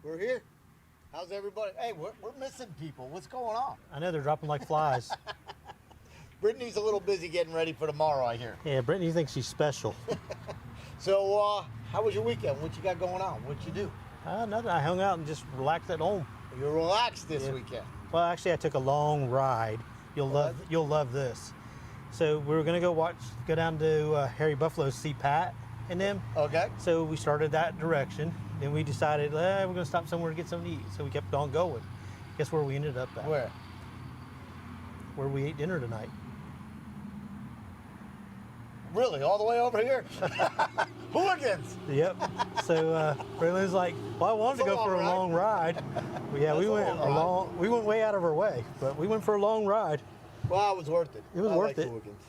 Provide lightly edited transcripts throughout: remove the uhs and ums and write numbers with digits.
We're here. How's everybody? Hey, we're missing people. What's going on? I know they're dropping like flies. Brittany's a little busy getting ready for tomorrow, I hear. Yeah, Brittany thinks she's special. So, how was your weekend? What you got going on? What'd you do? Nothing. I hung out and just relaxed at home. You were relaxed this weekend. Well, actually, I took a long ride. You'll love this. So we were gonna go down to Harry Buffalo to see Pat and them. Okay. So we started that direction. Then we decided we're gonna stop somewhere to get something to eat. So we kept on going. Guess where we ended up at? Where? Where we ate dinner tonight. Really? All the way over here? Hooligans! Yep. So Braylon's like, well, I wanted to go for a long ride. Yeah, we went way out of our way, but we went for a long ride. Well, it was worth it. It was worth it. Hooligans.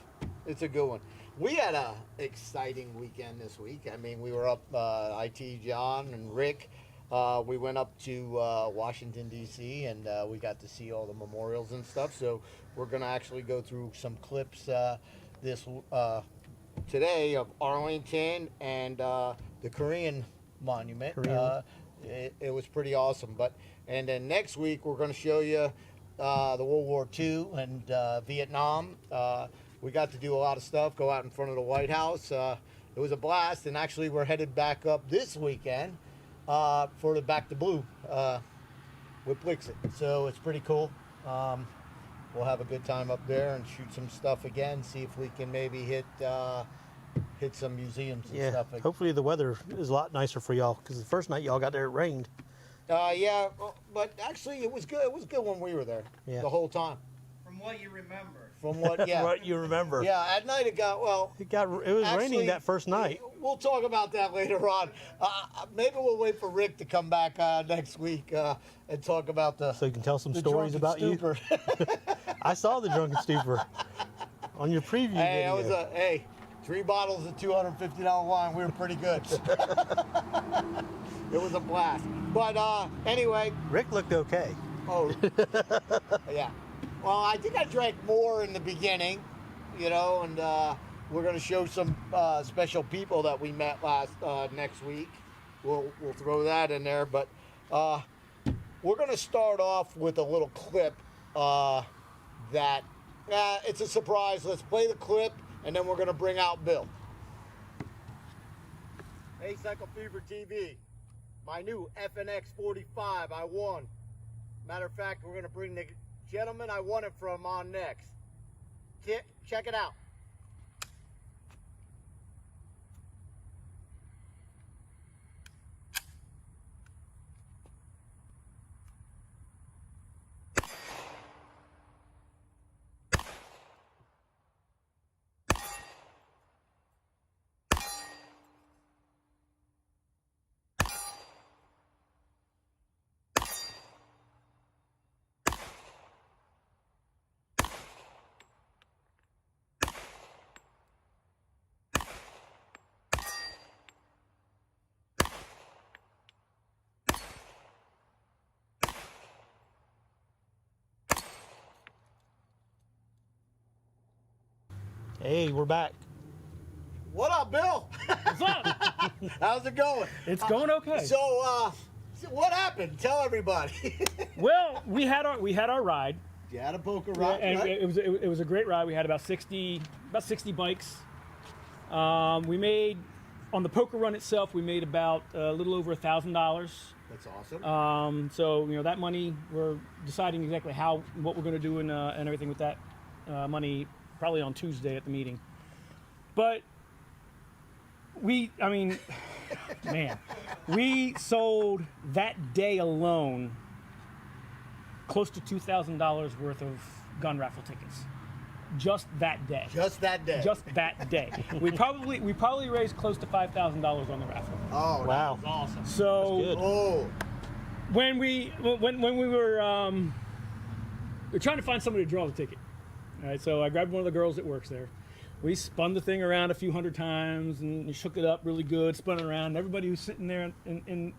It's a good one. We had a exciting weekend this week. I mean, we were up, IT John and Rick. We went up to Washington, D.C., and we got to see all the memorials and stuff. So we're going to actually go through some clips today of Arlington and the Korean monument. It was pretty awesome. And then next week we're going to show you the World War II and Vietnam. We got to do a lot of stuff, go out in front of the White House. It was a blast, and actually we're headed back up this weekend for the Back to Blue with Blixit. So it's pretty cool. We'll have a good time up there and shoot some stuff again, see if we can maybe hit some museums and stuff. Hopefully the weather is a lot nicer for y'all, because the first night y'all got there, it rained. Yeah, but actually it was good. It was good when we were there the whole time. From what you remember. From what, yeah. What you remember. Yeah, at night it was raining that first night. We'll talk about that later on. Maybe we'll wait for Rick to come back next week and talk about so you can tell some stories about you. I saw the drunken stupor on your preview video. Hey, 3 bottles of $250 wine. We were pretty good. It was a blast. But anyway. Rick looked okay. Oh, yeah. Well, I think I drank more in the beginning, and we're going to show some special people that we met next week. We'll throw that in there. But we're going to start off with a little clip that it's a surprise. Let's play the clip, and then we're going to bring out Bill. Hey, CycleFeverTV. My new FNX 45, I won. Matter of fact, we're going to bring the gentleman I won it from on next. Check it out. Hey, we're back. What up, Bill? What's up? How's it going? It's going okay. So, what happened? Tell everybody. Well, we had our ride. You had a poker ride, and right? it was a great ride. We had about 60 bikes. We made on the poker run itself. We made about a little over $1,000. That's awesome. So that money, we're deciding exactly what we're going to do and everything with that money. Probably on Tuesday at the meeting. But we sold that day alone close to $2,000 worth of gun raffle tickets. Just that day. Just that day. Just that day. we probably raised close to $5,000 on the raffle. Oh wow. That was awesome. So that's good. Oh. When we were trying to find somebody to draw the ticket. All right, so I grabbed one of the girls that works there. We spun the thing around a few hundred times and shook it up really good, spun it around. And everybody who's sitting there in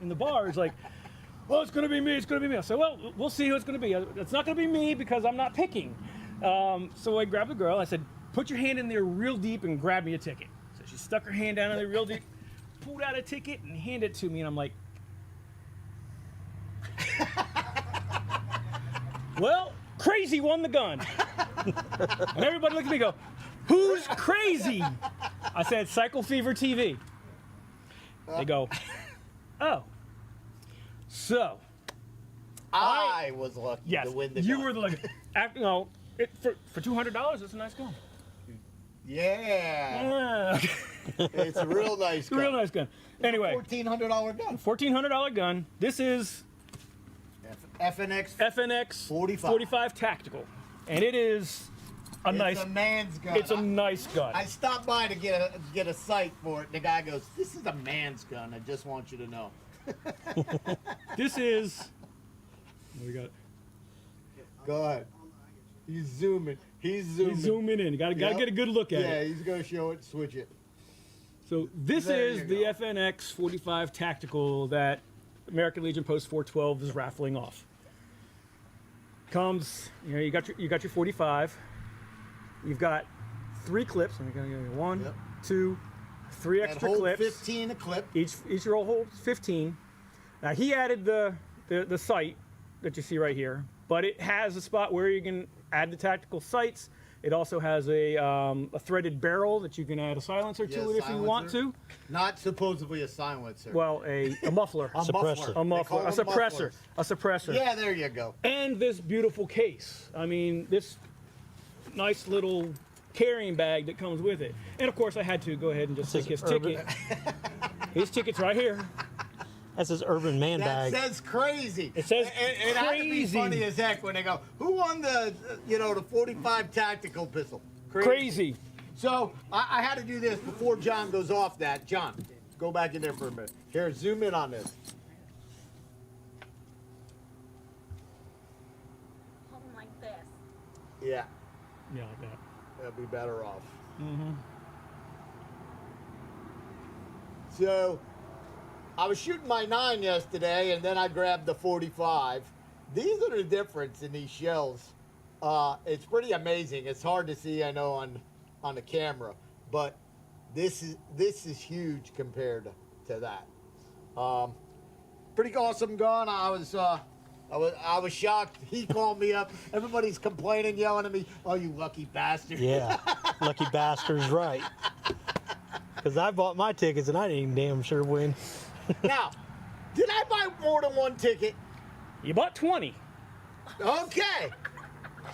the bar is like, "Oh, it's going to be me. It's going to be me." I said, "Well, we'll see who it's going to be. It's not going to be me because I'm not picking." So I grabbed the girl. I said, "Put your hand in there real deep and grab me a ticket." So she stuck her hand down in there real deep, pulled out a ticket and handed it to me, and I'm like, Well, Crazy won the gun. And everybody looked at me and go, who's Crazy? I said, CycleFeverTV. They go, oh. So. I was lucky yes, to win the you gun. were the lucky. No, for $200, it's a nice gun. Yeah. It's a real nice gun. Real nice gun. Anyway. $1,400 gun. $1,400 gun. This is FNX 45 Tactical. And it is It's a man's gun. It's a nice gun. I stopped by to get a sight for it. The guy goes, "This is a man's gun. I just want you to know." This is. What we got? Go ahead. He's zooming. He's zooming in. Got to get a good look at it. Yeah, he's gonna show it. Switch it. So this There is you the go. FNX 45 Tactical that American Legion Post 412 is raffling off. Comes, you got your 45. You've got 3 clips. I'm gonna give you 1, Yep. 2, 3 That extra hold clips. 15 a clip. Each roll holds 15. Now he added the sight that you see right here, but it has a spot where you can add the tactical sights. It also has a threaded barrel that you can add a silencer to it if you want to. Not supposedly a silencer. Well, a muffler. a suppressor. A They muffler. call A them suppressor. mufflers. A suppressor. Yeah, there you go. And this beautiful case. I mean, this nice little carrying bag that comes with it. And of course, I had to go ahead and just This stick his is urban- ticket. His ticket's right here. That's his urban man That bag. says crazy. It says it had to be crazy. funny as heck when they go, "Who won the 45 tactical pistol?" Crazy. So I had to do this before John goes off that. John, go back in there for a minute. Here, zoom in on this. Hold them like this. Yeah, Yeah, like that. that'd be better off. So I was shooting my 9 yesterday, and then I grabbed the 45. These are the difference in these shells. It's pretty amazing. It's hard to see, I know, on the camera, but this is huge compared to that. Pretty awesome gun. I was shocked. He called me up. Everybody's complaining, yelling at me. "Oh, you lucky bastard!" Yeah, lucky bastard's right. Because I bought my tickets and I didn't even damn sure win. Now, did I buy more than one ticket? You bought 20. Okay.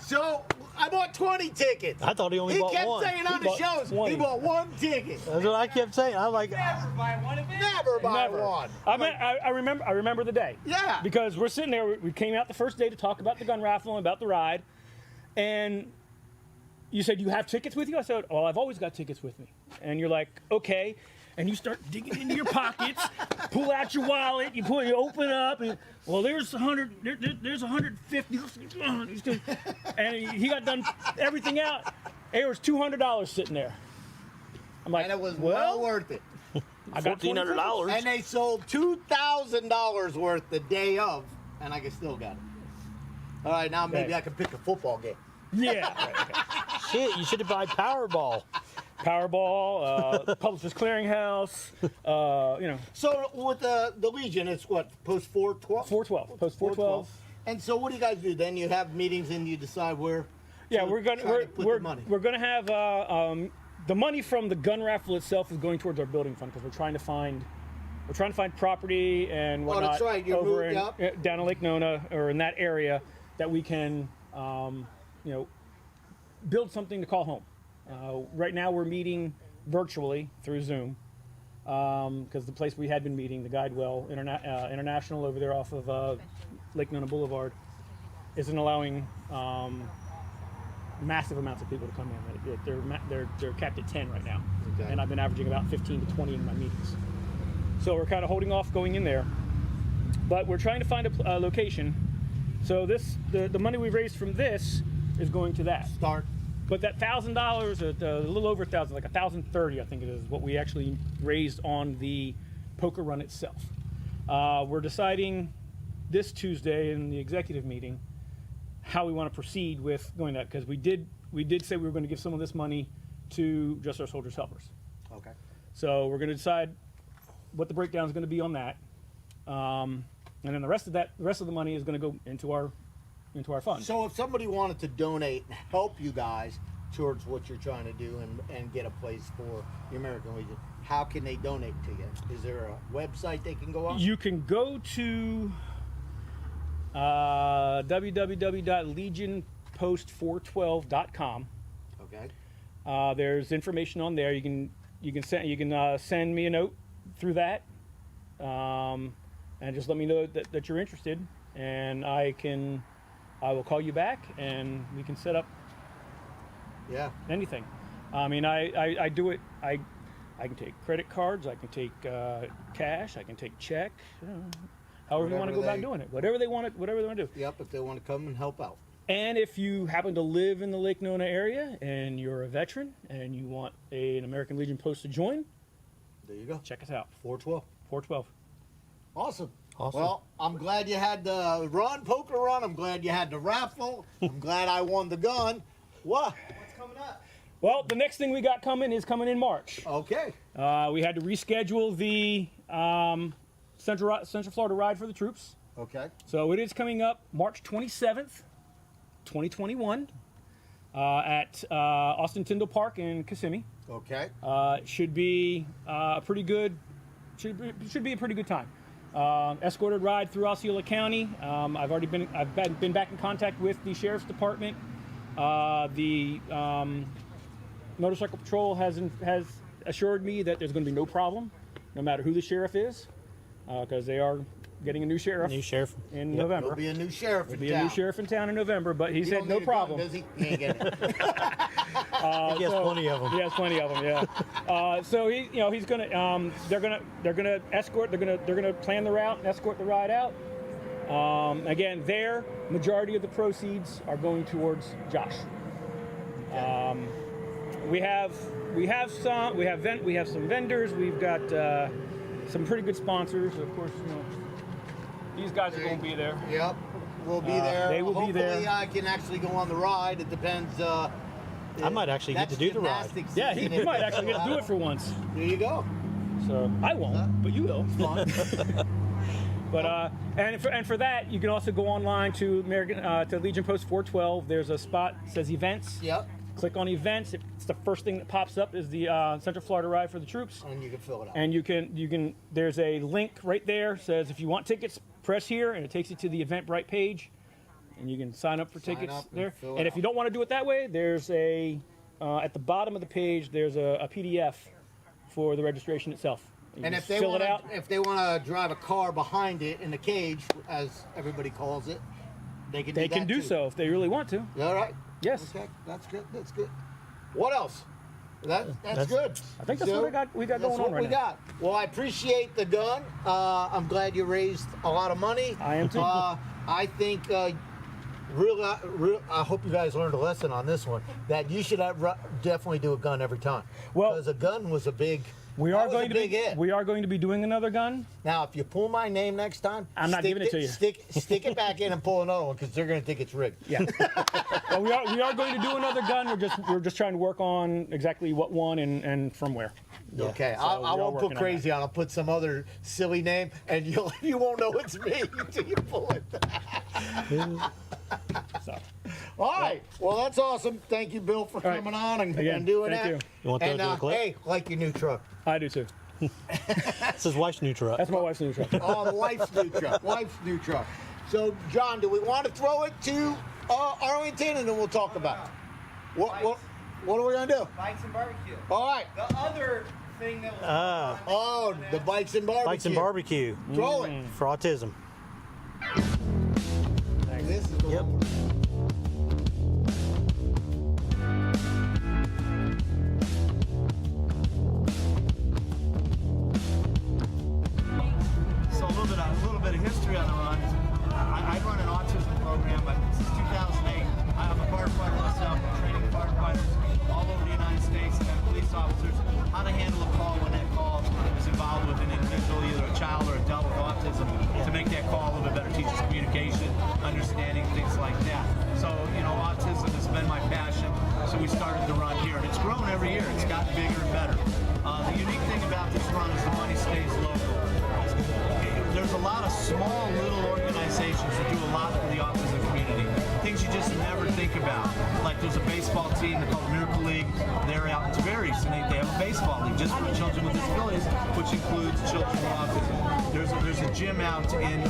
So I bought 20 tickets. I thought he only bought kept one. saying on He the bought shows 20. he bought 1 ticket. That's what I kept saying. I like. Never buy Never. one. I remember the day. Yeah. Because we're sitting there. We came out the first day to talk about the gun raffle and about the ride, and you said, "You have tickets with you?" I said, "Oh, I've always got tickets with me." And you're like, "Okay." And you start digging into your pockets, pull out your wallet, you open up, and well, there's 100, there's 150, and he got done everything out. There was $200 sitting there. I'm like, And it was well worth it. I got $1,400. And they sold $2,000 worth the day of, and I still got it. All right, now maybe Right. I can pick a football game. Yeah. Right, okay. Shit, you should have bought Powerball. Powerball, Publishers Clearinghouse, So with the Legion, it's what, post 412? 412, post 412. And so what do you guys do? Then you have meetings and you decide where. Yeah, to we're try to put the money. we're gonna have the money from the gun raffle itself is going towards our building fund because we're trying to find property and whatnot that's right. You're over moved down in Lake Nona or in that area that we can build something to call home. Right now we're meeting virtually through Zoom because the place we had been meeting, the Guidewell International over there off of Lake Nona Boulevard, isn't allowing massive amounts of people to come in. They're capped at 10 right now, Okay. and I've been averaging about 15 to 20 in my meetings. So we're kind of holding off going in there, but we're trying to find a location. So the money we raised from this is going to that. Start. But that $1,000, a little over 1,000, like 1,030, I think it is, what we actually raised on the poker run itself. We're deciding this Tuesday in the executive meeting how we want to proceed with going that, because we did say we were going to give some of this money to Just Our Soldiers Helpers. Okay. So we're going to decide what the breakdown is going to be on that, and then the rest of the money is going to go into our into our fund. So if somebody wanted to donate and help you guys towards what you're trying to do and get a place for the American Legion, how can they donate to you? Is there a website they can go on? You can go to www.legionpost412.com. Okay. There's information on there. You can send me a note through that, and just let me know that you're interested, and I will call you back and we can set up anything. I mean, I do it. I can take credit cards. I can take cash. I can take check. However you want to go about doing it. Whatever they want to do. Yep, if they want to come and help out. And if you happen to live in the Lake Nona area and you're a veteran and you want an American Legion post to join, there you go. Check us out. 412. 412. Awesome. Awesome. Well, I'm glad you had the poker run. I'm glad you had the raffle. I'm glad I won the gun. What's coming up? Well, the next thing we got coming is coming in March. Okay. We had to reschedule the Central Florida ride for the troops. Okay. So it is coming up March 27th, 2021, at Austin Tyndall Park in Kissimmee. Okay. Should be a pretty good. Should be a pretty good time. Escorted ride through Osceola County. I've been back in contact with the sheriff's department. The motorcycle patrol has assured me that there's going to be no problem, no matter who the sheriff is, because they are getting a new sheriff. In November. There'll be a new sheriff in town. There'll be a new sheriff in town in November, but he said no problem. Does he? He ain't getting it. He has plenty of them. He has plenty of them. Yeah. So he's gonna. They're gonna escort. They're gonna plan the route and escort the ride out. Again, their majority of the proceeds are going towards Josh. We have some vendors. We've got some pretty good sponsors. Of course, these guys are going to be there. Yep, we'll be there. They will be there. Hopefully, I can actually go on the ride. It depends. I might actually get to do the ride. Yeah, he might actually get to do it for once. There you go. So I won't, but you will. But and for that, you can also go online to Legion Post 412. There's a spot that says events. Yep. Click on events. It's the first thing that pops up is the Central Florida ride for the troops. And you can fill it out. And you can. There's a link right there. Says if you want tickets, press here, and it takes you to the Eventbrite page, and you can sign up for tickets there. And if you don't want to do it that way, there's a at the bottom of the page there's a PDF for the registration itself. And if they want to drive a car behind it in the cage, as everybody calls it, they can do so if they really want to. All right. Yes. Okay, that's good. That's good. What else? That's good. I think that's what we got going on right now. Well, I appreciate the gun. I'm glad you raised a lot of money. I am too. I think I hope you guys learned a lesson on this one, that you should definitely do a gun every time. Well, because a gun was a big. We are going to be doing another gun. Now, if you pull my name next time, I'm not giving it to you. Stick it back in and pull another one, because they're going to think it's rigged. Yeah. Well, we are going to do another gun. We're just trying to work on exactly what one and from where. Yeah. Okay, so I won't put crazy on. I'll put some other silly name, and you won't know it's me until you pull it. So. All right. Well, that's awesome. Thank you, Bill, for coming on and doing that. You want to do a clip? Hey, like your new truck. I do too. It's his wife's new truck. That's my wife's new truck. Oh, the wife's new truck. Wife's new truck. So, John, do we want to throw it to Arlington, and then we'll talk about it? What are we going to do? Bikes and barbecue. All right. The other thing that was the bikes and barbecue. Bikes and barbecue. Throw it. For autism. This is the one. So a little bit of history on the run. I run an autism program since 2008. I'm a firefighter myself, training firefighters all over the United States and police officers how to handle a call when that call is involved with an individual, either a child or adult with autism, to make that call a little bit better, teach us communication, understanding, things like that. So, autism has been my passion, so we started the run here, and it's grown every year. It's gotten bigger and better. The unique thing about this run is the money stays local. There's a lot of small little organizations that do a lot for the autism community. there's a baseball team called Miracle League. They're out in Tavares, and they have a baseball league just for children with disabilities, which includes children with autism. There's a gym out in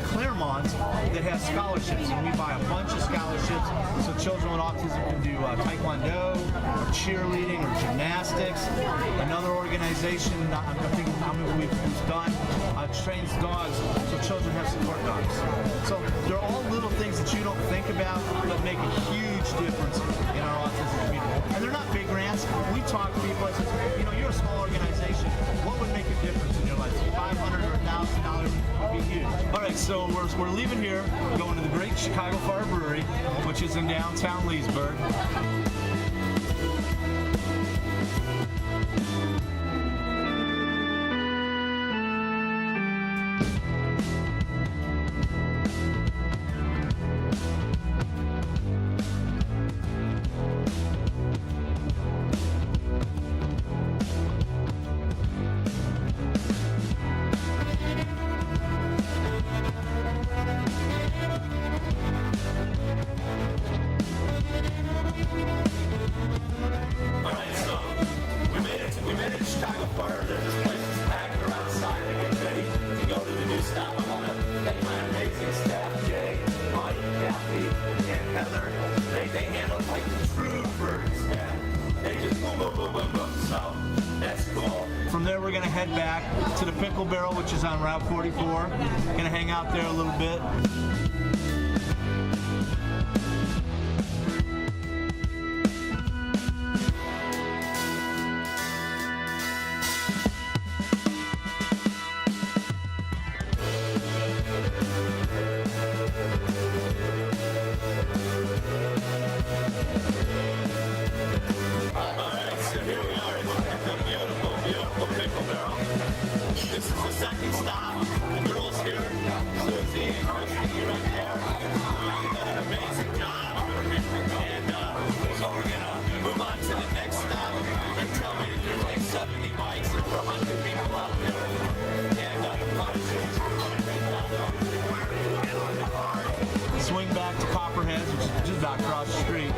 Claremont that has scholarships, and we buy a bunch of scholarships so children with autism can do taekwondo or cheerleading or gymnastics. Another organization I'm thinking we've done trains dogs so children have support dogs. So they're all little things that you don't think about but make a huge difference in our autism community. And they're not big grants. We talk to people and say, you know, you're a small organization. What would make a difference in your life? $500 or $1,000 would be huge. All right, so we're leaving here, going to the Great Chicago Fire Brewery, which is in downtown Leesburg. From there, we're going to head back to the Pickle Barrel, which is on Route 44. Going to hang out there a little bit. This is the second stop. The girls here, Susie and Christy, right there. Doing an amazing job. And so we're gonna move on to the next stop. And tell me there's like 70 bikes and 100 people out there. And Swing back to Copperheads, which is just about across the street.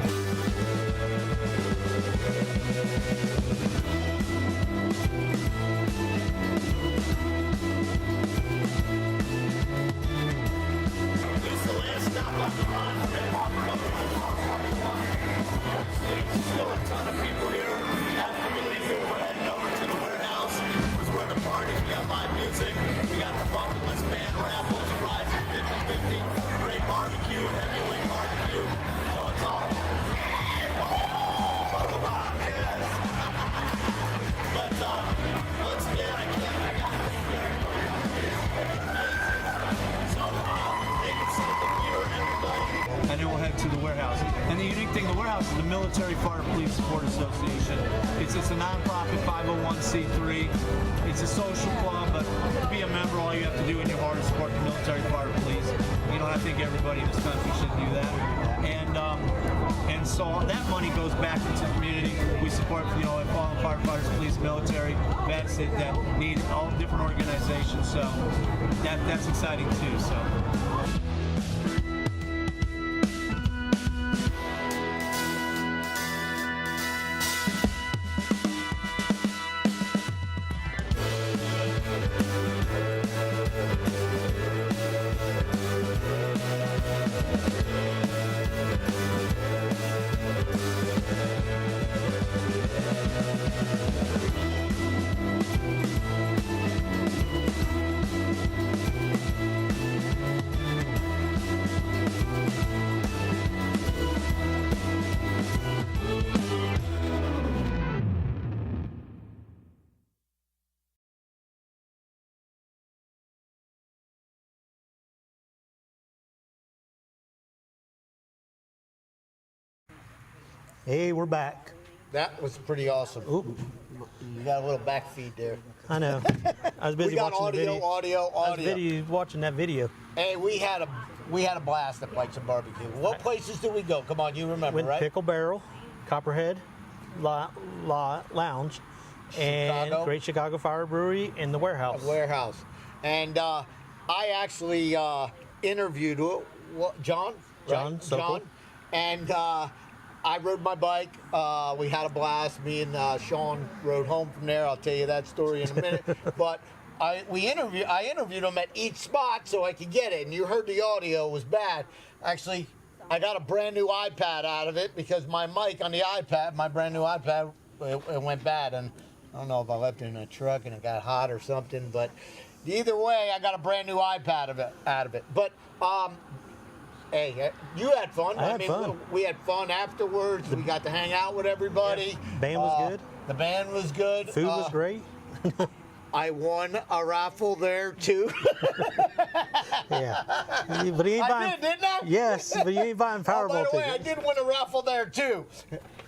Still a ton of people here. After we leave here, we're heading over to the warehouse. We're going to party. We got live music. We got the bucket list band raffles, rides at 50-50. Great barbecue, heavyweight barbecue. So it's all. Yes. But once again, I got so they can see the viewer and everybody. And then we'll head to the warehouse. And the unique thing, the warehouse is the Military Fire Police Support Association. It's a nonprofit 501c3. It's a social club, but to be a member, all you have to do in your heart is support the Military Fire Police. You know, I think everybody in this country should do that. And so that money goes back into the community. We support, you know, fallen firefighters, police, military, vets that need all different organizations. So that's exciting too. So. Hey, we're back. That was pretty awesome. Oop, You got a little back feed there. I know. I was busy We got watching the video. audio. I was watching that video. Hey, we had a blast at Bikes and Barbecue. What places did we go? Come on, you remember, Went right? Pickle Barrel, Copperhead Lounge, and Chicago. Great Chicago Fire Brewery, and the warehouse. Warehouse. And I actually interviewed John. John right? Sokol. John. And I rode my bike. We had a blast. Me and Shawn rode home from there. I'll tell you that story in a minute. But I interviewed him at each spot so I could get it. And you heard the audio was bad. Actually, I got a brand new iPad out of it because my mic on the iPad, my brand new iPad, it went bad. And I don't know if I left it in a truck and it got hot or something. But either way, I got a brand new iPad out of it. But hey, you had fun. I had fun. We had fun afterwards. We got to hang out with everybody. Yeah. Band was good. The band was good. Food was great. I won a raffle there too. Yeah, but he ain't buying. I didn't I? Yes, but you ain't buying Powerball by the way, tickets. I did win a raffle there too.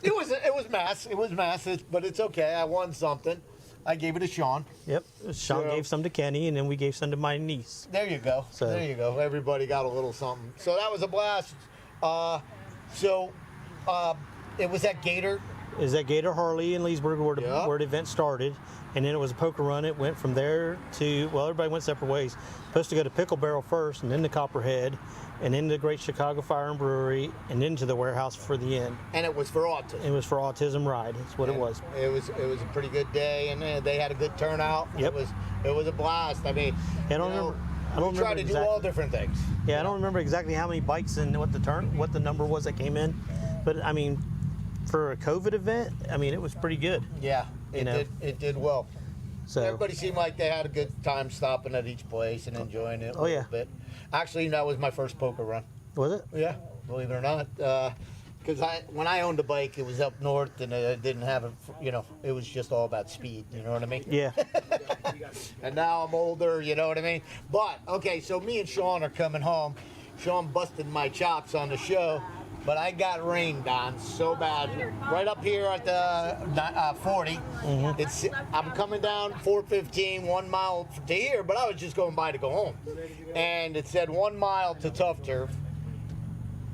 It was mass. It was mass, but it's okay. I won something. I gave it to Shawn. Yep, Shawn gave some to Kenny, and then we gave some to my niece. There you go. So. There you go. Everybody got a little something. So that was a blast. It was at Gator. Is at Gator Harley in Leesburg where the event started, and then it was a poker run. It went from there to, well, everybody went separate ways. Supposed to go to Pickle Barrel first, and then to Copperhead, and then to Great Chicago Fire and Brewery, and then to the warehouse for the end. And it was for autism. It was for Autism Ride. That's what it was. It was a pretty good day, and they had a good turnout. Yep. It was a blast. I mean, I don't remember we tried to do all different things. Yeah, I don't remember exactly how many bikes and what the number was that came in, but I mean, for a COVID event, I mean, it was pretty good. Yeah, it did well. So everybody seemed like they had a good time stopping at each place and enjoying it a little bit. Actually, that was my first poker run. Was it? Yeah, believe it or not. Because when I owned a bike, it was up north and it didn't have a, it was just all about speed. You know what I mean? Yeah. And now I'm older, you know what I mean? But, okay, so me and Shawn are coming home. Shawn busted my chops on the show, but I got rained on so bad. Right up here at the 40, I'm coming down 415, 1 mile to here, but I was just going by to go home. And it said 1 mile to Tuff Turf.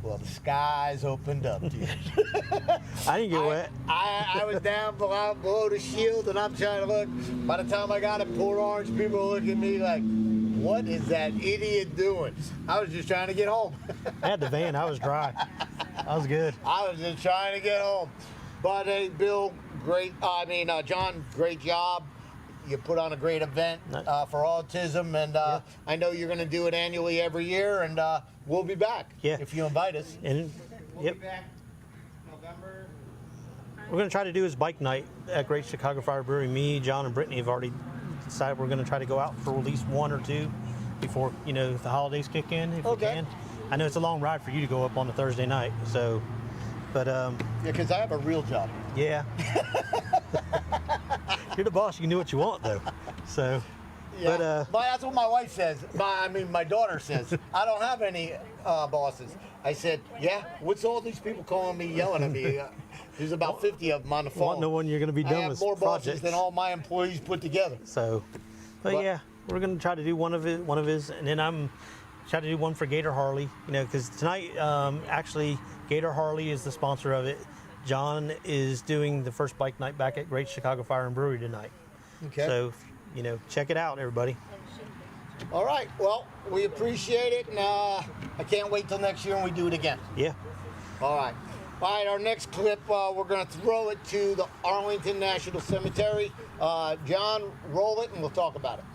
Well, the skies opened up, dude. I didn't get wet. I was down below the shield, and I'm trying to look. By the time I got to Port Orange, people were looking at me like, what is that idiot doing? I was just trying to get home. I had the van. I was dry. I was good. I was just trying to get home. But hey, Bill, John, great job. You put on a great event for autism, and I know you're going to do it annually every year, and we'll be back if you invite us. And We'll be back November. we're going to try to do his bike night at Great Chicago Fire Brewery. Me, John, and Brittany have already decided we're going to try to go out for at least one or two before the holidays kick in, if we can. I know it's a long ride for you to go up on a Thursday night, so, but because I have a real job. Yeah. You're the boss. You can do what you want, though. So, yeah. But that's what my wife says. My daughter says. I don't have any bosses. I said, yeah. What's all these people calling me, yelling at me? There's about 50 of them on the phone. Want no one you're going to be done with. I have more bosses than all my employees put together. So, but yeah, we're going to try to do one of his, and then I'm try to do one for Gator Harley. Because tonight, actually, Gator Harley is the sponsor of it. John is doing the first bike night back at Great Chicago Fire and Brewery tonight. Okay. So, check it out, everybody. All right. Well, we appreciate it, and I can't wait till next year when we do it again. Yeah. All right. All right, our next clip, we're going to throw it to the Arlington National Cemetery. John, roll it, and we'll talk about it.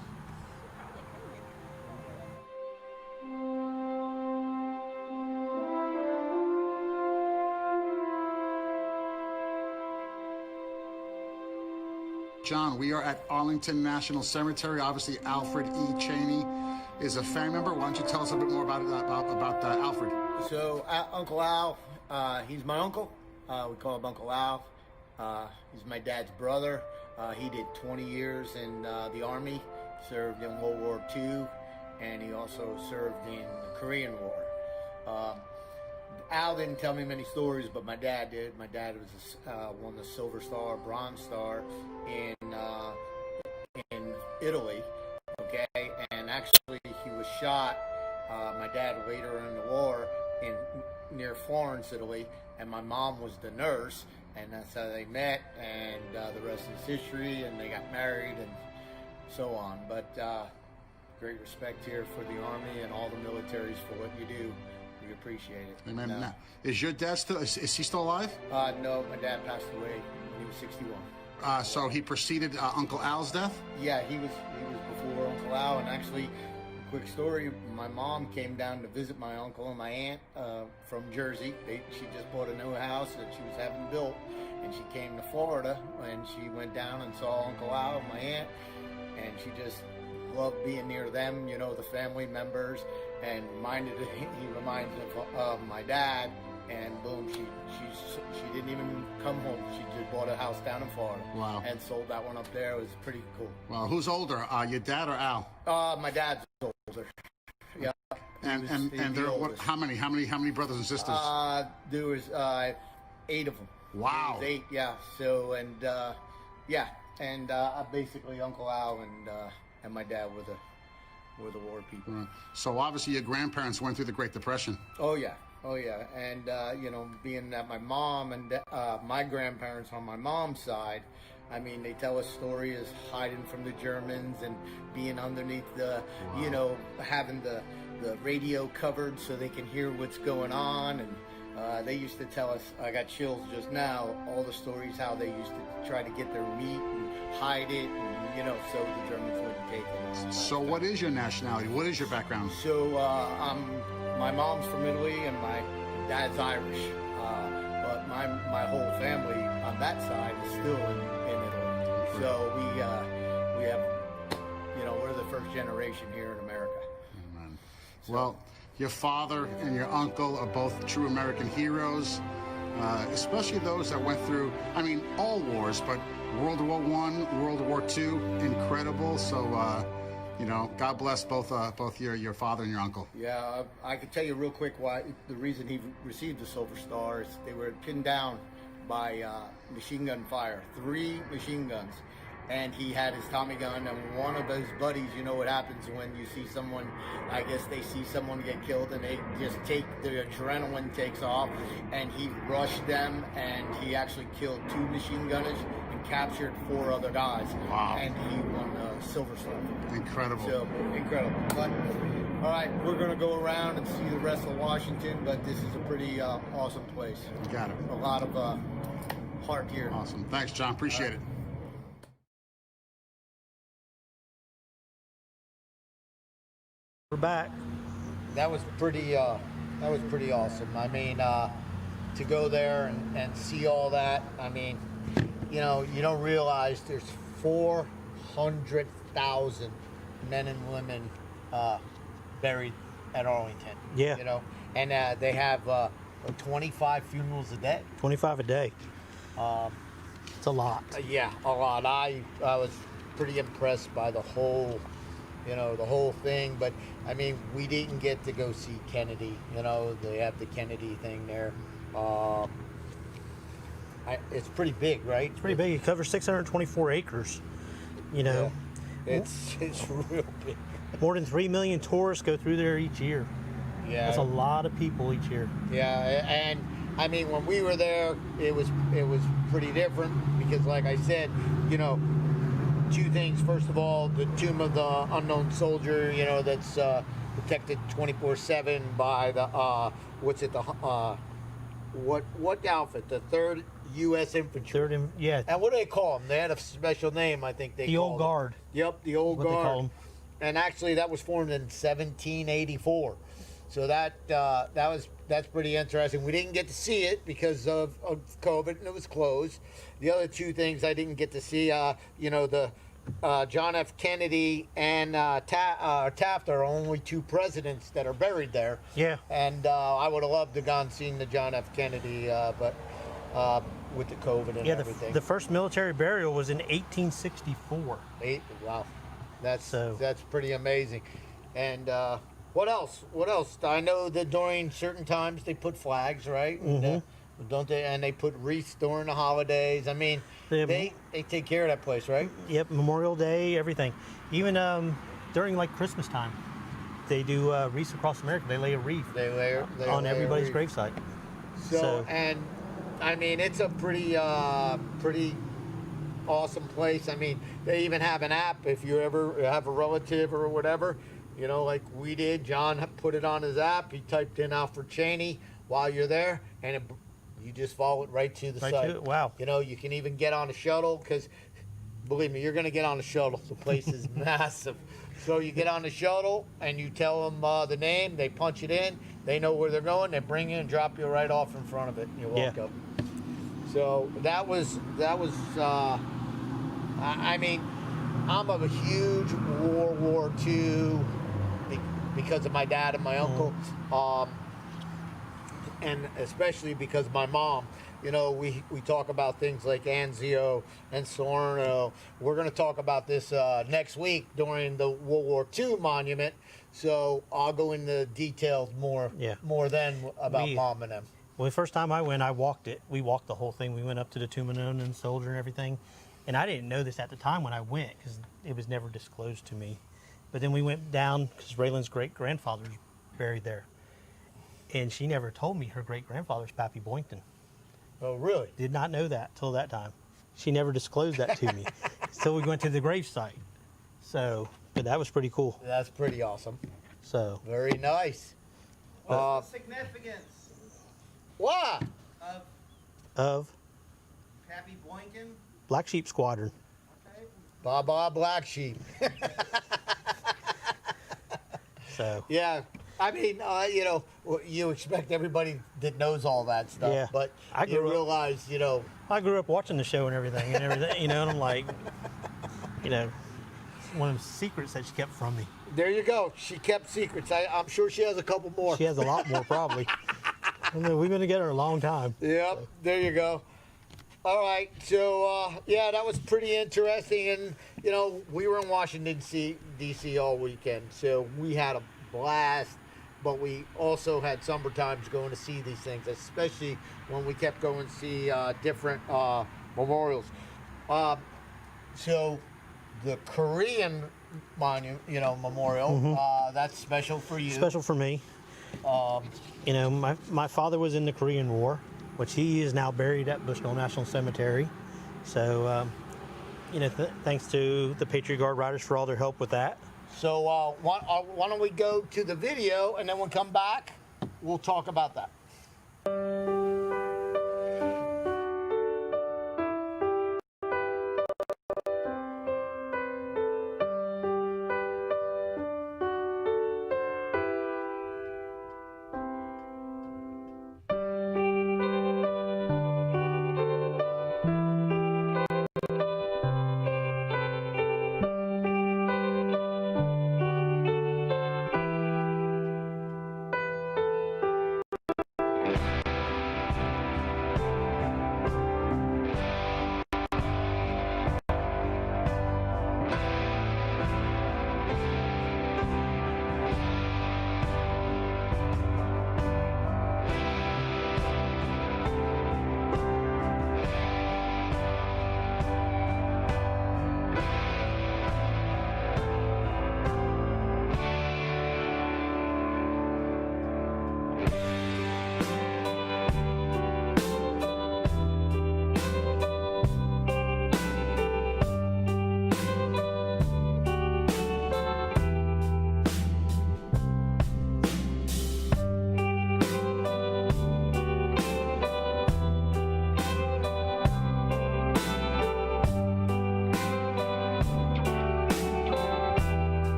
John, we are at Arlington National Cemetery. Obviously, Alfred E. Cheney is a family member. Why don't you tell us a bit more about Alfred? So, Uncle Al, he's my uncle. We call him Uncle Al. He's my dad's brother. He did 20 years in the Army, served in World War II, and he also served in the Korean War. Al didn't tell me many stories, but my dad did. My dad was won the Silver Star, Bronze Star in Italy. Okay, and actually he was shot. My dad later in the war near Florence, Italy, and my mom was the nurse, and that's how they met. And the rest is history. And they got married and so on. But great respect here for the Army and all the militaries for what you do. We appreciate it. Amen. Now, is your dad still? Is he still alive? No, my dad passed away when he was 61. So he preceded Uncle Al's death. Yeah, he was before Uncle Al, and actually, quick story, my mom came down to visit my uncle and my aunt from Jersey. She just bought a new house that she was having built, and she came to Florida, and she went down and saw Uncle Al and my aunt, and she just loved being near them, you know, the family members, and he reminds of my dad, and boom, she didn't even come home. She just bought a house down in Florida. Wow. And sold that one up there. It was pretty cool. Well, who's older, your dad or Al? My dad's older. Yeah. And there, how many brothers and sisters? There was 8 of them. Wow. There was 8, yeah. So basically Uncle Al and my dad were the war people. Right. So obviously your grandparents went through the Great Depression. Oh yeah. And you know, being that my mom and my grandparents on my mom's side, I mean, they tell us stories hiding from the Germans and being underneath the, you know, having the radio covered so they can hear what's going on. And they used to tell us, I got chills just now, all the stories how they used to try to get their meat and hide it, and, you know, so the Germans wouldn't take it. So what is your nationality? What is your background? So my mom's from Italy and my dad's Irish, but my whole family on that side is still in Italy. So we have, you know, we're the first generation here in America. Amen. So, well, your father and your uncle are both true American heroes, especially those that went through, I mean, all wars, but World War I, World War II, incredible. So, you know, God bless both your father and your uncle. Yeah, I can tell you real quick why the reason he received the Silver Star is they were pinned down by machine gun fire, 3 machine guns, and he had his Tommy gun. And one of his buddies, you know what happens when you see someone, I guess they see someone get killed, and they just the adrenaline takes off, and he rushed them, and he actually killed 2 machine gunners and captured 4 other guys. Wow. And he won the Silver Star. Incredible. So, incredible. But, all right, we're going to go around and see the rest of Washington, but this is a pretty awesome place. You got it. A lot of heart here. Awesome. Thanks, John. Appreciate it. We're back. That was pretty awesome. I mean, to go there and see all that. I mean, you know, you don't realize there's 400,000 men and women buried at Arlington. Yeah. You know, and they have 25 funerals a day. 25 a day. It's a lot. Yeah, a lot. I was pretty impressed by the whole, you know, the whole thing. But I mean, we didn't get to go see Kennedy. You know, they have the Kennedy thing there. It's pretty big, right? It's pretty big. It covers 624 acres. You know, yeah. It's real big. More than 3 million tourists go through there each year. Yeah, that's a lot of people each year. Yeah, and I mean, when we were there, it was pretty different because, like I said, you know, 2 things. First of all, the tomb of the unknown soldier, you know, that's protected 24/7 by the what outfit? The 3rd U.S. Infantry. Yeah. And what do they call them? They had a special name, I think. The Old Guard. Yep, the Old Guard. What they call them. And actually, that was formed in 1784. So that's pretty interesting. We didn't get to see it because of COVID, and it was closed. The other 2 things I didn't get to see, you know, the John F. Kennedy and Taft are only 2 presidents that are buried there. Yeah. And I would have loved to have gone seen the John F. Kennedy, but with the COVID and everything. The first military burial was in 1864. Wow. That's pretty amazing. And what else? I know that during certain times they put flags, right? Mm-hmm. Don't they? And they put wreaths during the holidays. I mean, they take care of that place, right? Yep, Memorial Day, everything. Even during like Christmas time, they do wreaths across America. They lay a wreath on everybody's gravesite. So, and I mean, it's a pretty awesome place. I mean, they even have an app if you ever have a relative or whatever. you know, like we did. John put it on his app. He typed in Alfred Cheney while you're there, and you just follow it right to the Right site. to it. Wow. You know, you can even get on a shuttle because, believe me, you're going to get on a shuttle. The place is massive. So you get on the shuttle and you tell them the name. They punch it in. They know where they're going. They bring you and drop you right off in front of it. And you walk Yeah. up. So that was. I mean, I'm a huge World War II because of my dad and my uncle, and especially because of my mom. You know, we talk about things like Anzio and Salerno. We're going to talk about this next week during the World War II monument. So I'll go into details more then about Mom and them. Well, the first time I went, I walked it. We walked the whole thing. We went up to the Tomb of an Unknown Soldier and everything. And I didn't know this at the time when I went because it was never disclosed to me. But then we went down because Raylan's great-grandfather's buried there. And she never told me her great-grandfather's Pappy Boynton. Oh, really? Did not know that till that time. She never disclosed that to me. So we went to the gravesite. So, but that was pretty cool. That's pretty awesome. So. Very nice. What's the significance What? Of Pappy Boynton? Black Sheep Squadron. Okay. Baba Black Sheep. So. Yeah. I mean, you know, you expect everybody that knows all that stuff, but you realize, you know. I grew up watching the show and everything, you know, and I'm like, you know, one of the secrets that she kept from me. There you go. She kept secrets. I'm sure she has a couple more. She has a lot more, probably. I mean, we've been together a long time. Yep. So. There you go. All right. So, yeah, that was pretty interesting. And, you know, we were in Washington, D.C. all weekend, so we had a blast. But we also had summertimes going to see these things, especially when we kept going to see different memorials. So the Korean memorial, that's special for you. Special for me. You know, my father was in the Korean War, which he is now buried at Bushnell National Cemetery. So, you know, thanks to the Patriot Guard Riders for all their help with that. So why don't we go to the video, and then we'll come back, we'll talk about that.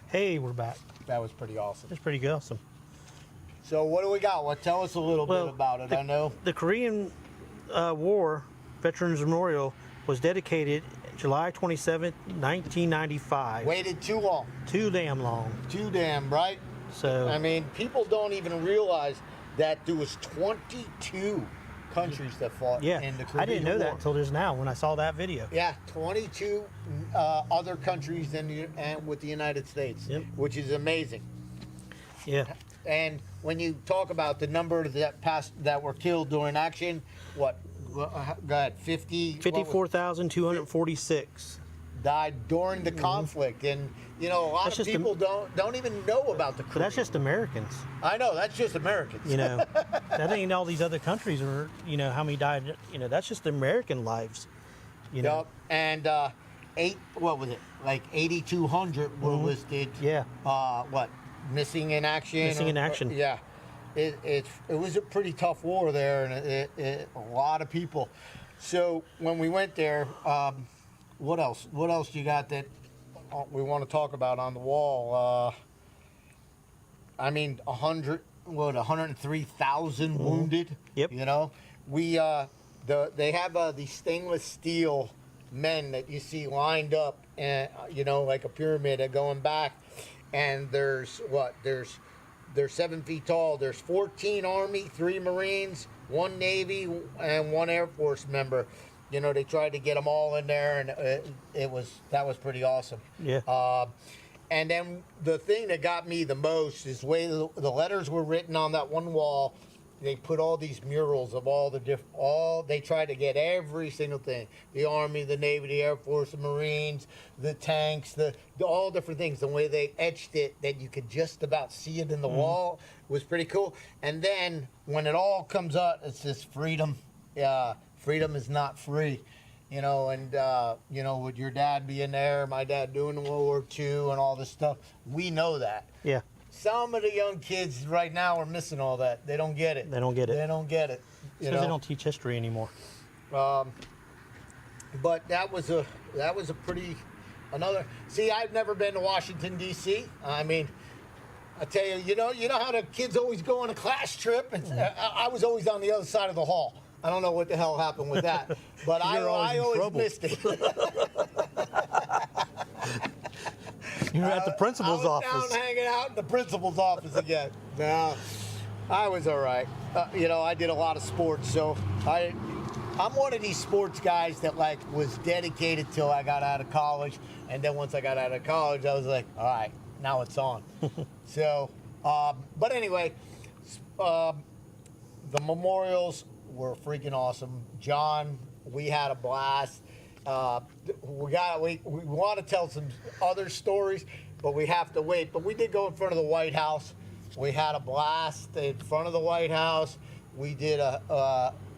Hey, we're back. That was pretty awesome. That's pretty good. Awesome. So what do we got? Well, tell us a little bit about it. I know the Korean War Veterans Memorial was dedicated July 27th, 1995. waited too long. Too damn long. Too damn, right? So I mean, people don't even realize that there was 22 countries that fought in the Korean I didn't know War. that until just now when I saw that video. Yeah, 22 other countries and with the United States, which is amazing. Yeah. And when you talk about the number that were killed during action, what? Go ahead, 54,246 died during the conflict, and you know a lot of people don't even know about the Korean. But that's just Americans. I know, that's just Americans. You know, that ain't all these other countries, or you know how many died. You know, that's just American lives. You know, and what was it? Like 8,200 were listed. Yeah. What? Missing in action. Missing in action. Yeah. It was a pretty tough war there, and a lot of people. So when we went there, what else? What else you got that we want to talk about on the wall? I mean, 103,000 wounded. Yep. You know, they have these stainless steel men that you see lined up, and you know, like a pyramid going back. And they're 7 feet tall. There's 14 Army, 3 Marines, 1 Navy, and 1 Air Force member. You know, they tried to get them all in there, and that was pretty awesome. Yeah. And then the thing that got me the most is the way the letters were written on that one wall. They put all these murals of they tried to get every single thing. The Army, the Navy, the Air Force, the Marines, the tanks, all different things. The way they etched it, that you could just about see it in the wall, was pretty cool. And then when it all comes out, it's just freedom. Freedom is not free. You know, and, you know, with your dad being there, my dad doing World War II and all this stuff, we know that. Yeah. Some of the young kids right now are missing all that. They don't get it. They don't get it. They don't get it. Because they don't teach history anymore. But that was a pretty another. See, I've never been to Washington D.C. I mean, I tell you, you know how the kids always go on a class trip. And I was always on the other side of the hall. I don't know what the hell happened with that, but I always missed it. You were at the principal's office. I was down hanging out in the principal's office again. No, I was all right. You know, I did a lot of sports, so I'm one of these sports guys that like was dedicated till I got out of college, and then once I got out of college, I was like, all right, now it's on. So, but anyway, the memorials were freaking awesome. John, we had a blast. We want to tell some other stories, but we have to wait. But we did go in front of the White House. We had a blast in front of the White House. We did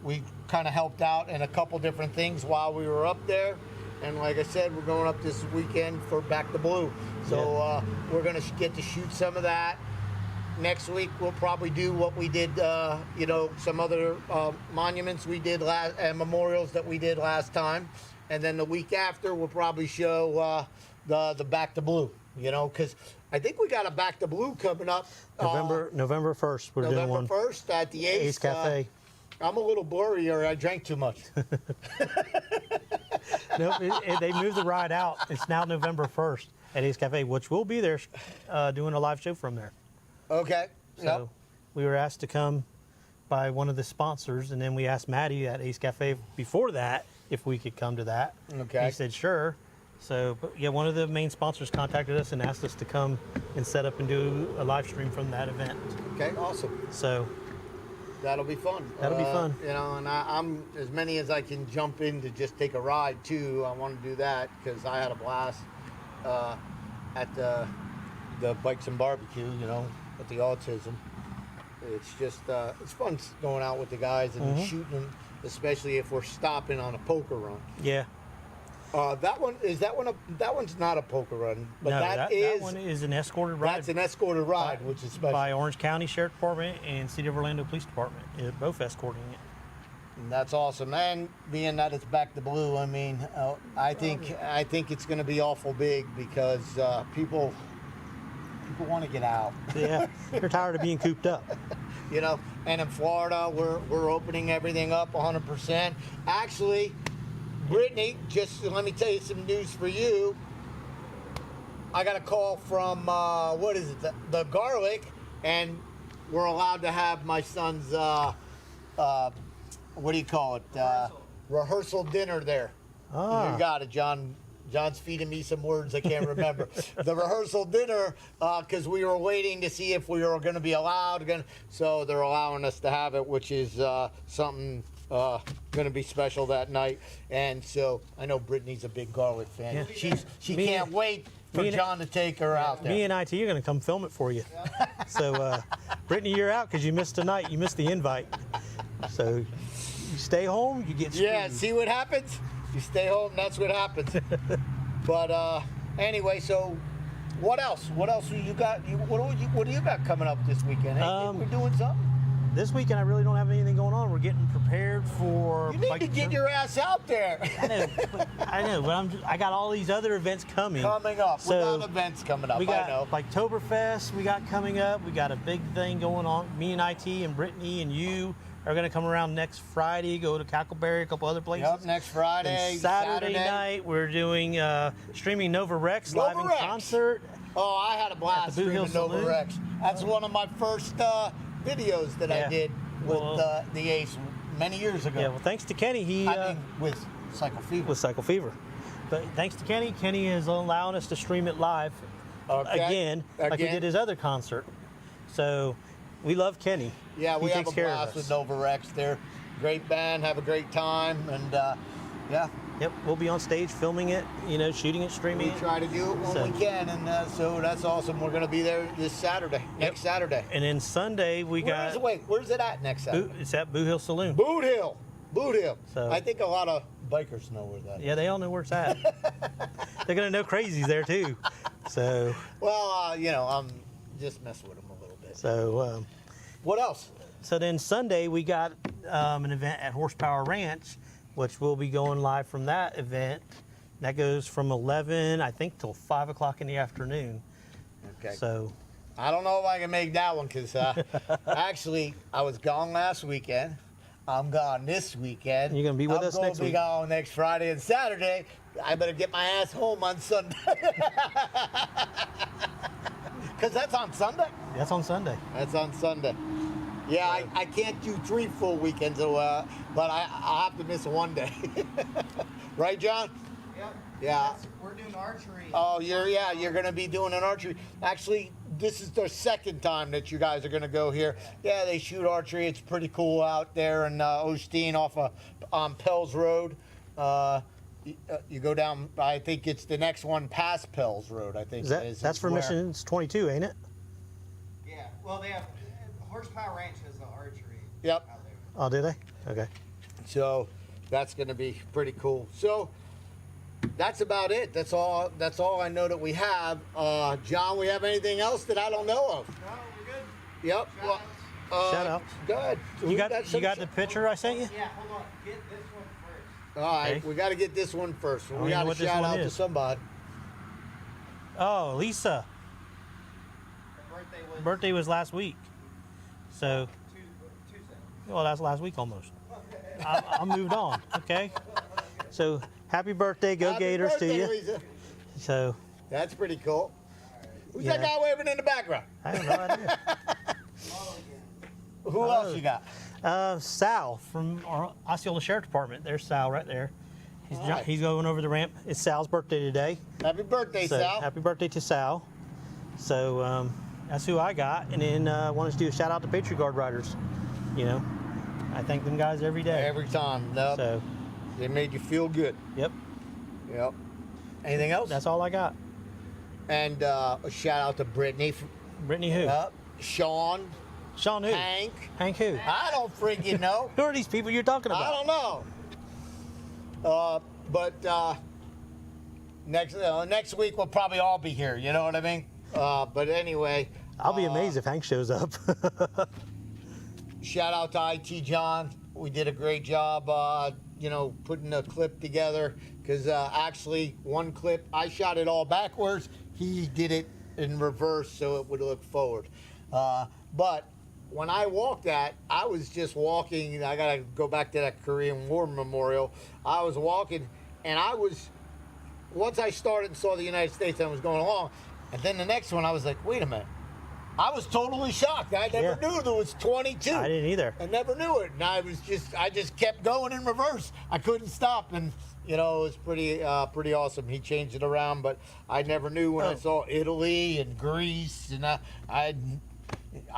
we kind of helped out in a couple different things while we were up there. And like I said, we're going up this weekend for Back to Blue. So we're going to get to shoot some of that. Next week, we'll probably do what we did, you know, some other monuments we did and memorials that we did last time. And then the week after, we'll probably show the Back to Blue, you know, because I think we got a Back to Blue coming up. November 1st, we're doing one. November 1st at the Ace Cafe. I'm a little blurry, or I drank too much. Nope, they moved the ride out. It's now November 1st at Ace Cafe, which we'll be there doing a live show from there. Okay. So we were asked to come by one of the sponsors, and then we asked Maddie at Ace Cafe before that if we could come to that. Okay. He said sure. So, but yeah, one of the main sponsors contacted us and asked us to come and set up and do a live stream from that event. Okay, awesome. So that'll be fun. That'll be fun. You know, and I'm as many as I can jump in to just take a ride too. I want to do that because I had a blast at the Bikes and Barbecue. You know, at the autism. It's just it's fun going out with the guys and shooting, especially if we're stopping on a poker run. Yeah. That one's not a poker run, but No, that one is an escorted ride. That's an escorted ride, which is special. By Orange County Sheriff Department and City of Orlando Police Department. They're both escorting it. And that's awesome. And being that it's back to blue, I mean, I think it's going to be awful big because people want to get out. Yeah, they're tired of being cooped up. You know, and in Florida, we're opening everything up 100%. Actually, Brittany, just let me tell you some news for you. I got a call from what is it, the Garlic, and we're allowed to have my son's what do you call it? Rehearsal dinner there. Ah. You got it, John. John's feeding me some words I can't remember. The rehearsal dinner, because we were waiting to see if we were going to be allowed. So they're allowing us to have it, which is something going to be special that night. And so I know Brittany's a big Garlic fan. Yeah. She can't wait for John to take her out there. Me and IT are going to come film it for you. So, Brittany, you're out because you missed tonight. You missed the invite. So, you stay home, you get screwed. Yeah, see what happens? You stay home, that's what happens. But anyway, so what else? What else do you got? What do you got coming up this weekend? Anything we're doing something? This weekend, I really don't have anything going on. We're getting prepared for. You need to get your ass out there. I know, but I got all these other events coming. Coming up. So we got events coming up. We got I know. like Oktoberfest. We got coming up. We got a big thing going on. Me and IT and Brittany and you are going to come around next Friday. Go to Cackleberry, a couple other places. Yep, next Friday. And Saturday night, we're doing streaming Nova Rex live in concert. Oh, I had a blast At the Boo Hill streaming Nova Saloon. Rex. That's one of my first videos that I did with the Ace many years ago. Yeah, well, thanks to Kenny. With CycleFever. With CycleFever. But thanks to Kenny, Kenny is allowing us to stream it live again, like we did his other concert. So we love Kenny. Yeah, we he have takes a care of blast us. with Nova Rex. They're great band, have a great time, and yeah. Yep, we'll be on stage filming it, shooting it, streaming We it. try to do it when we can, and so that's awesome. We're going to be there this Saturday, next Saturday. And then Sunday we got. Where's it at next Saturday? It's at Boo Hill Saloon. Boot Hill. So, I think a lot of bikers know where that is. Yeah, they all know where it's at. They're going to know Crazy's there too. So. Well, I'm just messing with them a little bit. So. What else? So then Sunday we got an event at Horsepower Ranch, which we'll be going live from that event. That goes from 11, I think, till 5 o'clock in the afternoon. Okay. So. I don't know if I can make that one because actually I was gone last weekend. I'm gone this weekend. You're going to be with us next week? I'm going to be gone next Friday and Saturday. I better get my ass home on Sunday. Because that's on Sunday? That's on Sunday. That's on Sunday. Yeah, I can't do 3 full weekends, but I'll have to miss one day. Right, John? Yep. Yeah. We're doing archery. Oh, you're going to be doing an archery. Actually, this is the second time that you guys are going to go here. Yeah, they shoot archery. It's pretty cool out there in Osteen off on Pell's Road. You go down, I think it's the next one past Pell's Road, I think. That's for Missions 22, ain't it? Yeah. Well, they have Horsepower Ranch has the archery. Yep. Out there. Oh, did they? Okay. So that's going to be pretty cool. So that's about it. That's all I know that we have. John, we have anything else that I don't know of? No, we're good. Yep. Well, Shout out. Good. You got the picture I sent you? Yeah, hold on. Get this one first. All right, Okay. we got to get this one first. don't We even got know to what this shout one out to is. somebody. Oh, Lisa. Her birthday was Birthday was last week. So, Tuesday. well, that's last week almost. I moved on. Okay. So, happy birthday, go Happy Gators birthday, to you. Lisa. So, That's pretty cool. Who's that Yeah. guy waving in the background? I have no idea. Who else you got? Sal from our Osceola Sheriff Department. There's Sal right there. Alright. He's going over the ramp. It's Sal's birthday today. Happy birthday, So Sal. happy birthday to Sal. So that's who I got. And then I wanted to do a shout out to Patriot Guard riders. I thank them guys every day. Every time. Nope. So, They made you feel good. yep, Yep. Anything else? that's all I got. And a shout out to Brittany. Brittany who? Sean. Shawn who? Hank. Hank who? I don't freaking know. Who are these people you're talking I about? don't know. But next week we'll probably all be here. You know what I mean? But anyway. I'll be amazed if Hank shows up. Shout out to IT John. we did a great job, you know, putting the clip together. Because actually, one clip, I shot it all backwards. He did it in reverse so it would look forward. But when I walked that, I was just walking. I got to go back to that Korean War Memorial. I was walking, and once I started and saw the United States, I was going along. And then the next one, I was like, wait a minute. I was totally shocked. I never knew there was 22. I didn't either. I never knew it. And I just kept going in reverse. I couldn't stop. And, you know, it was pretty awesome. He changed it around, but I never knew when I saw Italy and Greece. And I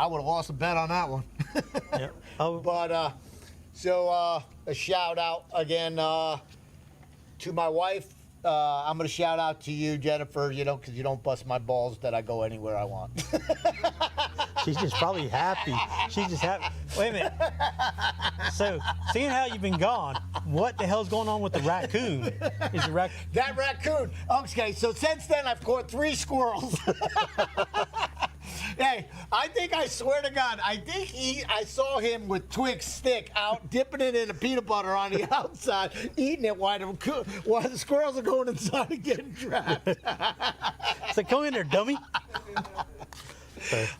would have lost a bet on that one. Yeah. Oh. But, so a shout out again to my wife. I'm going to shout out to you, Jennifer, you know, because you don't bust my balls that I go anywhere I want. She's just probably happy. She's just happy. Wait a minute. So, seeing how you've been gone, what the hell's going on with the raccoon? That raccoon. Okay, so since then I've caught 3 squirrels. Hey, I swear to God, I saw him with Twix stick out, dipping it in the peanut butter on the outside, eating it while the squirrels are going inside and getting trapped. So come in there, dummy.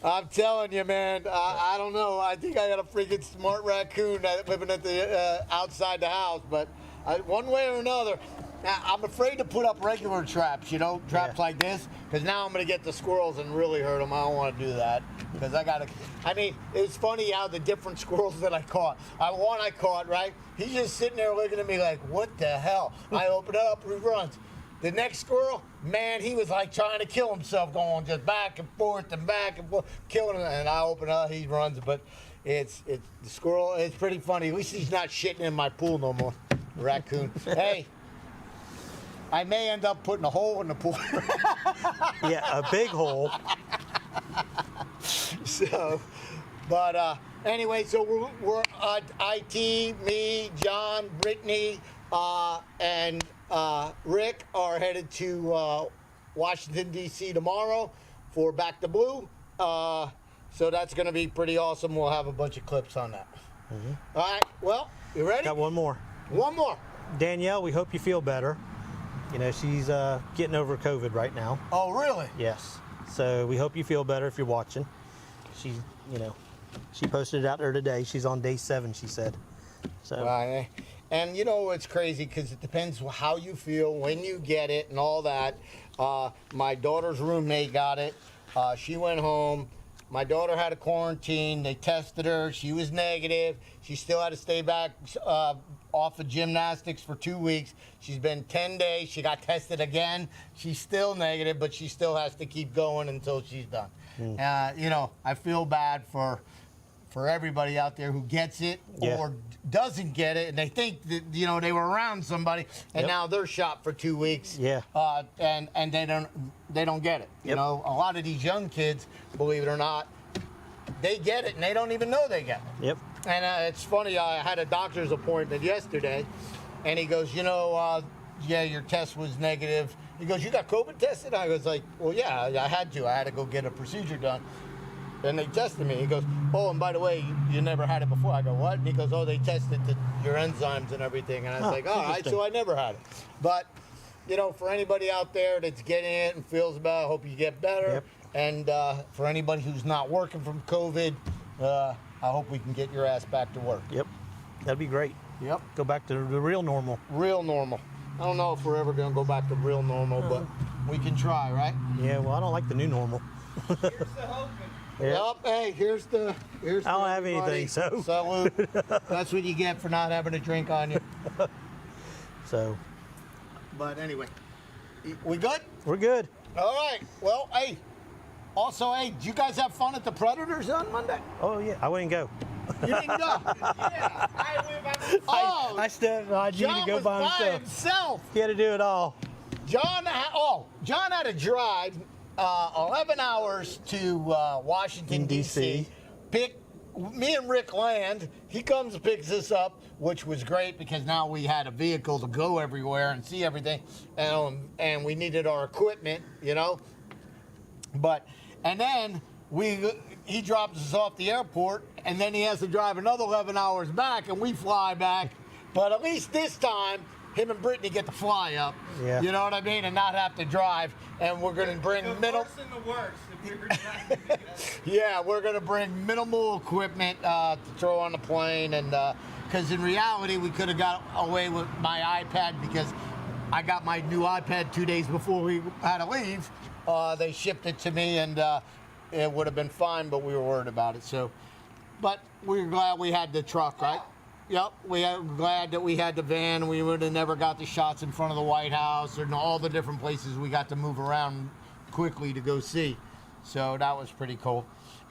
I'm telling you, man, I don't know. I think I got a freaking smart raccoon living at the outside the house, but one way or another, I'm afraid to put up regular traps, you know, traps like this, because now I'm going to get the squirrels and really hurt them. I don't want to do that, because I mean, it's funny how the different squirrels that I caught. One I caught, right? He's just sitting there looking at me like, what the hell? I open it up, he runs. The next squirrel, man, he was like trying to kill himself, going just back and forth, killing him. And I open up, he runs. But it's the squirrel. It's pretty funny. At least he's not shitting in my pool no more. Raccoon. Hey, I may end up putting a hole in the pool. Yeah, a big hole. So, but anyway, so we're IT, me, John, Brittany, and Rick are headed to Washington, D.C. tomorrow for Back to Blue. So that's going to be pretty awesome. We'll have a bunch of clips on that. Mm-hmm. All right. Well, you ready? Got one more. One more. Danielle, we hope you feel better. You know, she's getting over COVID right now. Oh, really? Yes. So we hope you feel better if you're watching. She posted it out there today. She's on day 7, she said. So. Right. And you know, it's crazy because it depends how you feel when you get it and all that. My daughter's roommate got it. She went home. My daughter had a quarantine. They tested her. She was negative. She still had to stay back off of gymnastics for 2 weeks. She's been 10 days. She got tested again. She's still negative, but she still has to keep going until she's done. You know, I feel bad for everybody out there who gets it or doesn't get it, and they think that, you know, they were around somebody, and now they're shot for 2 weeks. Yeah. And they don't get it. You know, a lot of these young kids, believe it or not, they get it and they don't even know they get it. Yep. And it's funny. I had a doctor's appointment yesterday, and he goes, you know, yeah, your test was negative. He goes, you got COVID tested? I was like, well, yeah, I had to. I had to go get a procedure done. And they tested me. He goes, oh, and by the way, you never had it before. I go, what? And he goes, oh, they tested your enzymes and everything. And I was like, all right, so I never had it. But, you know, for anybody out there that's getting it and feels bad, I hope you get better. Yep. And for anybody who's not working from COVID, I hope we can get your ass back to work. Yep. That'd be great. Yep. Go back to the real normal. Real normal. I don't know if we're ever going to go back to real normal, but we can try, right? Yeah, well, I don't like the new normal. Here's the hope. Yep. Hey, here's I don't have anything, so. Salute. That's what you get for not having a drink on you. So. But anyway, we good? We're good. All right. Well, hey. Also, hey, did you guys have fun at the Predators on Monday? Oh, yeah. I wouldn't go. You didn't go? Yeah, I went by myself. I stepped on you to go by himself. He had to do it all. John had to drive 11 hours to Washington, D.C. Me and Rick land. He comes and picks us up, which was great because now we had a vehicle to go everywhere and see everything, and we needed our equipment, you know. And then we he drops us off the airport, and then he has to drive another 11 hours back, and we fly back. But at least this time, him and Brittany get to fly up. Yeah. You know what I mean? And not have to drive. And we're going to bring minimal. Yeah, we're going to bring minimal equipment to throw on the plane, and because in reality, we could have got away with my iPad because I got my new iPad 2 days before we had to leave. They shipped it to me, and it would have been fine, but we were worried about it. So, but we were glad we had the truck, right? Yep, we are glad that we had the van. We would have never got the shots in front of the White House and all the different places we got to move around quickly to go see. So that was pretty cool.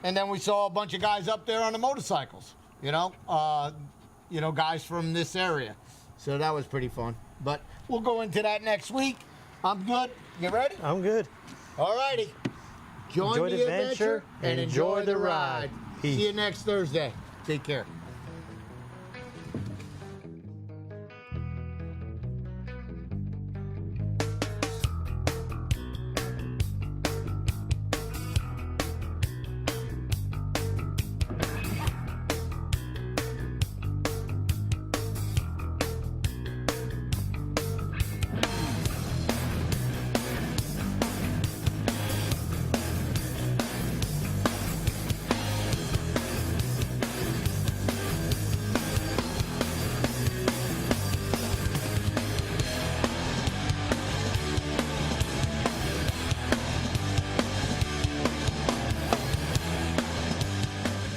And then we saw a bunch of guys up there on the motorcycles, guys from this area. So that was pretty fun. But we'll go into that next week. I'm good. You ready? I'm good. All righty. Enjoy the adventure and enjoy the ride. Peace. See you next Thursday. Take care.